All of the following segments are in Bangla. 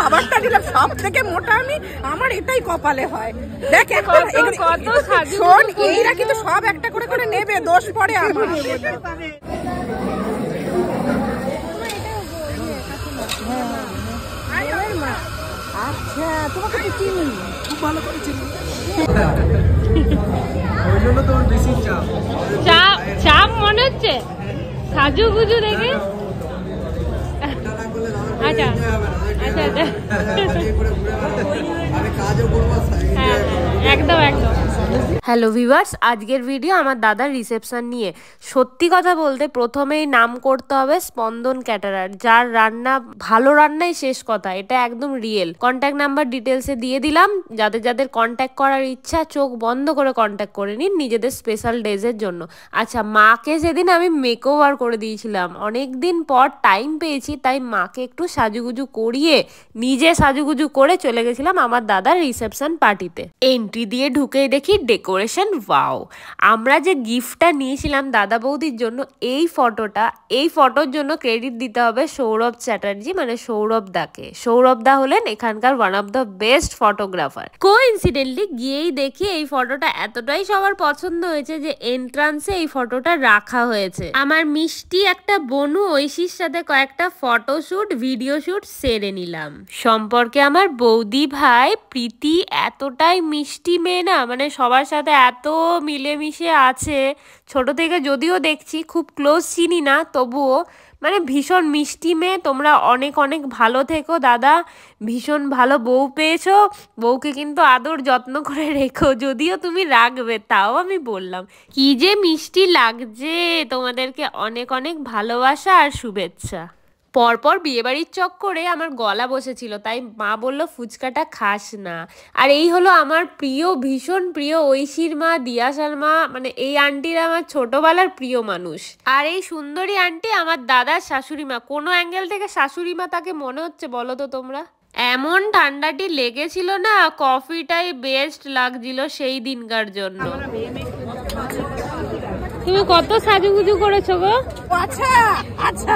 খাবারটা দিলাম সব থেকে মোটা আমি, আমার এটাই কপালে হয়। দেখ শোন, এইরা কিন্তু সব একটা করে করে নেবে, দোষ পড়ে আমার। আচ্ছা, তোমাকে তো চিনি, খুব ভালো করে চিনি। ওই জন্য তোমার বেশি চাপ চাপ মনে হচ্ছে সাজুগুজু দেখে। আচ্ছা আচ্ছা আচ্ছা, একদম একদম। হ্যালো ভিউয়ার্স, আজকের ভিডিও আমার দাদার রিসেপশন নিয়ে। সত্যি কথা বলতে প্রথমেই নাম করতে হবে স্পন্দন ক্যাটারার, যার রান্না ভালো রান্নাই শেষ কথা, এটা একদম রিয়েল। কন্ট্যাক্ট নাম্বার ডিটেলসে দিয়ে দিলাম, যাদের যাদের কন্ট্যাক্ট করার ইচ্ছা চোখ বন্ধ করে কন্ট্যাক্ট করে নিন নিজেদের স্পেশাল ডেজের জন্য। আচ্ছা, মাকে সেদিন আমি মেকওভার করে দিয়েছিলাম, অনেক দিন পর টাইম পেয়েছি, তাই মাকে একটু সাজুগুজু করিয়ে নিজে সাজুগুজু করে চলে গেছিলাম আমার দাদার রিসেপশন পার্টিতে। এন্ট্রি দিয়ে ঢুকেই দেখি ডেকোরেশন, ওয়াও! আমরা যে গিফটটা নিয়েছিলাম দাদা বৌদির জন্য, এই ফটোর জন্য ক্রেডিট দিতে হবে সৌরভ চ্যাটার্জি, মানে সৌরভ দাকে। সৌরভ দা হলেন এখানকার one of the best photographer. Coincidentally গিয়েই দেখি এই ফটোটা এতটাই সবার পছন্দ হয়েছে যে এন্ট্রান্সে এই ফটোটা রাখা হয়েছে। আমার মিষ্টি একটা বনু ঐশীর সাথে কয়েকটা ফটোশুট ভিডিও শুট সেরে নিলাম। সম্পর্কে আমার বৌদি ভাই প্রীতি এতটাই মিষ্টি মেয়ে না, মানে সবার সাথে এত মিলেমিশে আছে। ছোট থেকে যদিও দেখছি, খুব ক্লোজ চিনি না, তবুও মানে ভীষণ মিষ্টি মেয়ে। তোমরা অনেক অনেক ভালো থেকো দাদা, ভীষণ ভালো বউ পেয়েছো। বউকে কিন্তু আদর যত্ন করে রেখো, যদিও তুমি রাখবে, তাও আমি বললাম। কি যে মিষ্টি লাগছে তোমাদেরকে, অনেক অনেক ভালোবাসা আর শুভেচ্ছা। পরপর বিয়েবাড়ির চক্করে আমার গলা বসেছিল, তাই মা বলল ফুচকাটা খাস না। আর এই হলো আমার প্রিয়, ভীষণ প্রিয় ঐশীর মা, দিয়াশার মা, মানে এই আন্টিরা আমার ছোটবেলার প্রিয় মানুষ। আর এই সুন্দরী আন্টি আমার দাদার শাশুড়ি মা। কোনো অ্যাঙ্গেল থেকে শাশুড়ি মা তাকে মনে হচ্ছে বলো তো তোমরা? এমন ঠান্ডাটি লেগেছিল না, কফিটাই বেস্ট লাগছিল সেই দিনকার জন্য। তুমি কত সাজুগুজু করেছো গো? আচ্ছা আচ্ছা,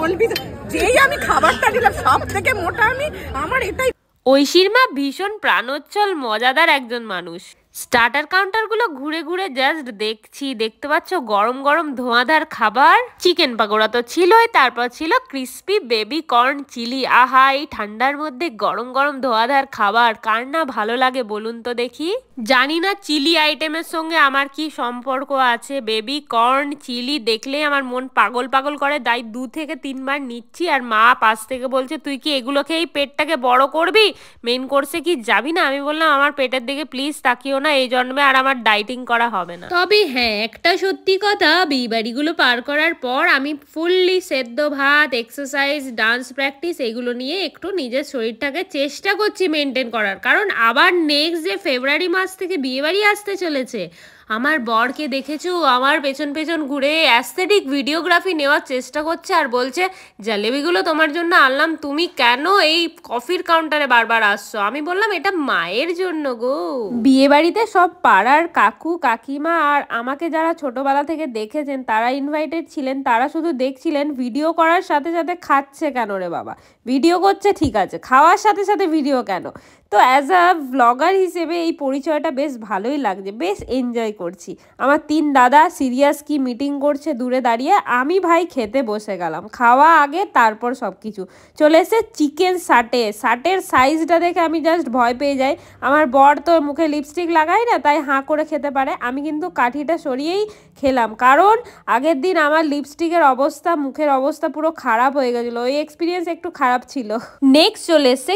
বলবি যেই আমি খাবারটা দিলাম সব থেকে মোটা আমি, আমার এটাই। ঐশীর মা ভীষণ প্রাণোচ্ছল মজাদার একজন মানুষ। স্টার্টার কাউন্টারগুলো ঘুরে ঘুরে জাস্ট দেখছি, দেখতে পাচ্ছ গরম গরম ধোঁয়াধার খাবার। চিকেন পাকোড়া তো ছিলই, তারপর ছিল ক্রিস্পি বেবি কর্ন চিলি। আহা, এই ঠান্ডার মধ্যে গরম গরম ধোঁয়াধার খাবার কার না ভালো লাগে বলুন তো দেখি? জানি না চিলি আইটেমের সঙ্গে আমার কি সম্পর্ক আছে, বেবি কর্ন চিলি দেখলেই আমার মন পাগল পাগল করে, তাই 2 থেকে 3 বার নিচ্ছি। আর মা পাশ থেকে বলছে তুই কি এগুলো খেয়েই পেটটাকে বড় করবি, মেইন কোর্সে কি যাবি না? আমি বললাম আমার পেটের দিকে প্লিজ তাকিও না, এই জন্মে আর আমার ডাইটিং করা হবে না। তবে হ্যাঁ, একটা সত্যি কথা, বিয়েবাড়িগুলো পার করার পর আমি ফুললি সেদ্ধ ভাত, এক্সারসাইজ, ডান্স প্র্যাকটিস এগুলো নিয়ে একটু নিজের শরীরটাকে চেষ্টা করছি মেনটেন করার। কারণ আবার নেক্সট যে ফেব্রুয়ারি মাস থেকে বিয়েবাড়ি আসতে চলেছে, আমার বরকে দেখেছো আমার পেছন পেছন ঘুরে অ্যাস্থেটিক ভিডিওগ্রাফি নেওয়ার চেষ্টা করছে আর বলছে জালেবিগুলো তোমার জন্য আনলাম, তুমি কেন এই কফির কাউন্টারে বারবার আসছো? আমি বললাম এটা মায়ের জন্য গো। বিয়ে বাড়িতে সব পাড়ার কাকু কাকিমা আর আমাকে যারা ছোটবেলা থেকে দেখেছেন তারা ইনভাইটেড ছিলেন। তারা শুধু দেখছিলেন ভিডিও করার সাথে সাথে খাচ্ছে কেন রে বাবা? ভিডিও করছে ঠিক আছে, খাওয়ার সাথে সাথে ভিডিও কেন? তো অ্যাজ আ ব্লগার হিসেবে এই পরিচয়টা বেশ ভালোই লাগছে, বেশ এনজয় করছি। আমার 3 দাদা সিরিয়াস কি মিটিং করছে দূরে দাঁড়িয়ে, আমি ভাই খেতে বসে গেলাম। খাওয়া আগে, তারপর সব কিছু। চলে এসে চিকেন সাটের সাইজটা দেখে আমি জাস্ট ভয় পেয়ে যাই। আমার বর তো মুখে লিপস্টিক লাগাই না, তাই হাঁ করে খেতে পারে, আমি কিন্তু কাঠিটা সরিয়েই খেলাম, কারণ আগের দিন আমার লিপস্টিকের অবস্থা, মুখের অবস্থা পুরো খারাপ হয়ে গেছিলো। ওই এক্সপিরিয়েন্স একটু খারাপ ছিল। নেক্সট চলে এসছে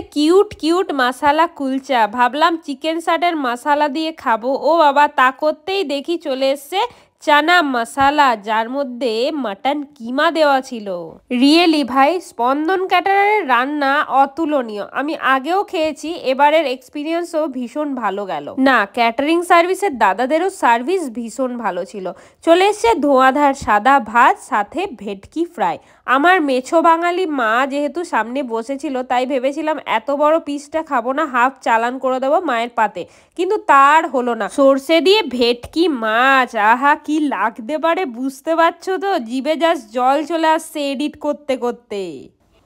কিউট মাসালা কুলচা। ভাবলাম চিকেন সাটের মশালা দিয়ে খাবো, ও বাবা, তা করতেই দেখি চলে এসছে চানা মশালা, যার মধ্যে মাটন কিমা দেওয়া ছিল। রিয়েলি ভাই স্পন্দন ক্যাটারারের রান্না অতুলনীয়। আমি আগেও খেয়েছি, এবারের এক্সপিরিয়েন্সও ভীষণ ভালো গেল। না, ক্যাটারিং সার্ভিসের দাদাদেরও সার্ভিস ভীষণ ভালো ছিল। চলে এসছে ধোঁয়াধার সাদা ভাত, সাথে ভেটকি ফ্রাই। আমার মেছো বাঙালি মা যেহেতু সামনে বসেছিল, তাই ভেবেছিলাম এত বড় পিসটা খাবো না, হাফ চালান করে দেবো মায়ের পাতে, কিন্তু তার হলো না। সর্ষে দিয়ে ভেটকি মাছ, আহা কি লাগতে পারে বুঝতে পারছো তো? জিভে জাস্ট জল চলে আসছে এডিট করতে করতে।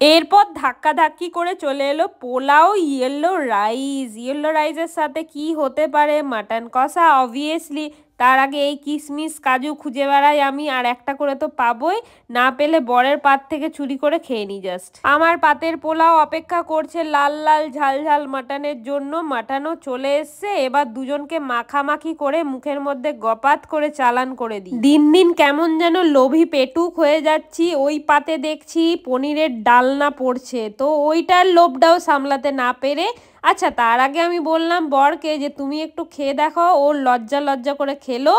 এরপর ধাক্কাধাক্কি করে চলে এলো পোলাও, ইয়েলো রাইস। ইয়েলো রাইসের সাথে কি হতে পারে? মাটন কষা অবভিয়াসলি। তার আগে এই কিশমিশ কাজু খুঁজে বেড়াই আমি, আর একটা করে তো পাবোই, না পেলে বরের পাত থেকে চুরি করে খেয়ে নি জাস্ট। আমার পাতের পোলাও অপেক্ষা করছে লাল লাল ঝাল ঝাল মাটনের জন্য। মাটনও চলে এসছে, এবার দুজনকে মাখামাখি করে মুখের মধ্যে গপাত করে চালান করে দিই। দিন দিন কেমন যেন লোভী পেটুক হয়ে যাচ্ছি। ওই পাতে দেখছি পনিরের ডালনা পড়ছে, তো ওইটার লোভটাও সামলাতে না পেরে, আচ্ছা তার আগে আমি বললাম বরকে যে তুমি একটু খেয়ে দেখো। ওর লজ্জা লজ্জা করে খেলো,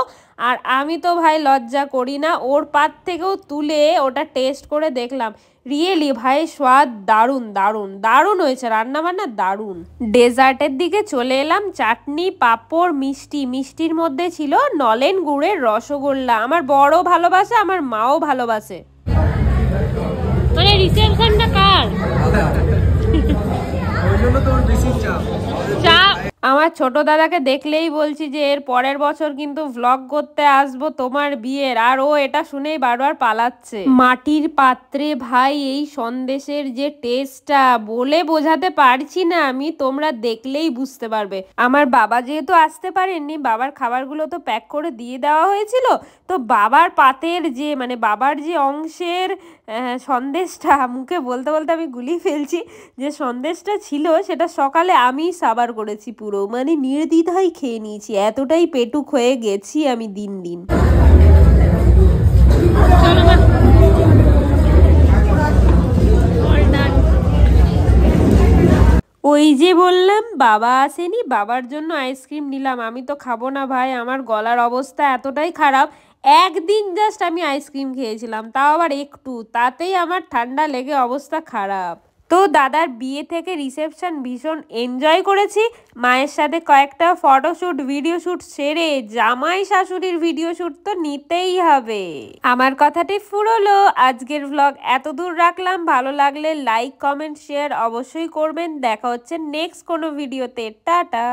আর আমি তো ভাই লজ্জা করি না, ওর পাত থেকেও তুলে ওটা টেস্ট করে দেখলাম। রিয়েলি ভাই স্বাদ দারুণ দারুণ দারুণ হয়েছে, রান্না বান্না দারুণ। ডেজার্টের দিকে চলে এলাম। চাটনি, পাঁপড়, মিষ্টি। মিষ্টির মধ্যে ছিল নলেন গুড়ের রসগোল্লা। আমার বড়ও ভালোবাসে, আমার মাও ভালোবাসে। মানে রিসেপশনটা কার? আমার ছোট দাদাকে দেখলেই বলছি যে এর পরের বছর কিন্তু ভ্লগ করতে আসবো তোমার বিয়ের, আর ও এটা শুনেই বারবার পালাচ্ছে। মাটির পাত্রে ভাই এই সন্দেশের যে টেস্টটা বলে বোঝাতে পারছি না আমি, তোমরা দেখলেই বুঝতে পারবে। আমার বাবা যেহেতু আসতে পারেননি, বাবার খাবারগুলো তো প্যাক করে দিয়ে দেওয়া হয়েছিল, তো বাবার পাতের যে মানে বাবার যে অংশের সন্দেশটা, মুখে বলতে বলতে আমি গুলিয়ে ফেলছি, যে সন্দেশটা ছিল সেটা সকালে আমি সাবার করেছি পুরো, মানে নির্দ্বিধায় খেয়ে নিয়েছি, এতটাই পেটুক হয়ে গেছি আমি দিন দিন। ওই যে বললাম বাবা আসেনি, বাবার জন্য আইসক্রিম নিলাম। আমি তো খাবো না ভাই, আমার গলার অবস্থা এতটাই খারাপ। একদিন জাস্ট আমি আইসক্রিম খেয়েছিলাম, তাও আবার একটু, তাতেই আমার ঠান্ডা লেগে অবস্থা খারাপ। তো দাদার বিয়ে থেকে রিসেপশন ভীষণ এনজয় করেছি। মায়ের সাথে কয়েকটা ফটোশ্যুট ভিডিও শ্যুট সেরে জামাই শাশুড়ির ভিডিও শ্যুট তো নিতেই হবে। আমার কথাটি ফুরলো। আজকের ভ্লগ এত দূর রাখলাম। ভালো লাগলে লাইক কমেন্ট শেয়ার অবশ্যই করবেন। দেখা হচ্ছে নেক্সট কোনো ভিডিওতে। টাটা।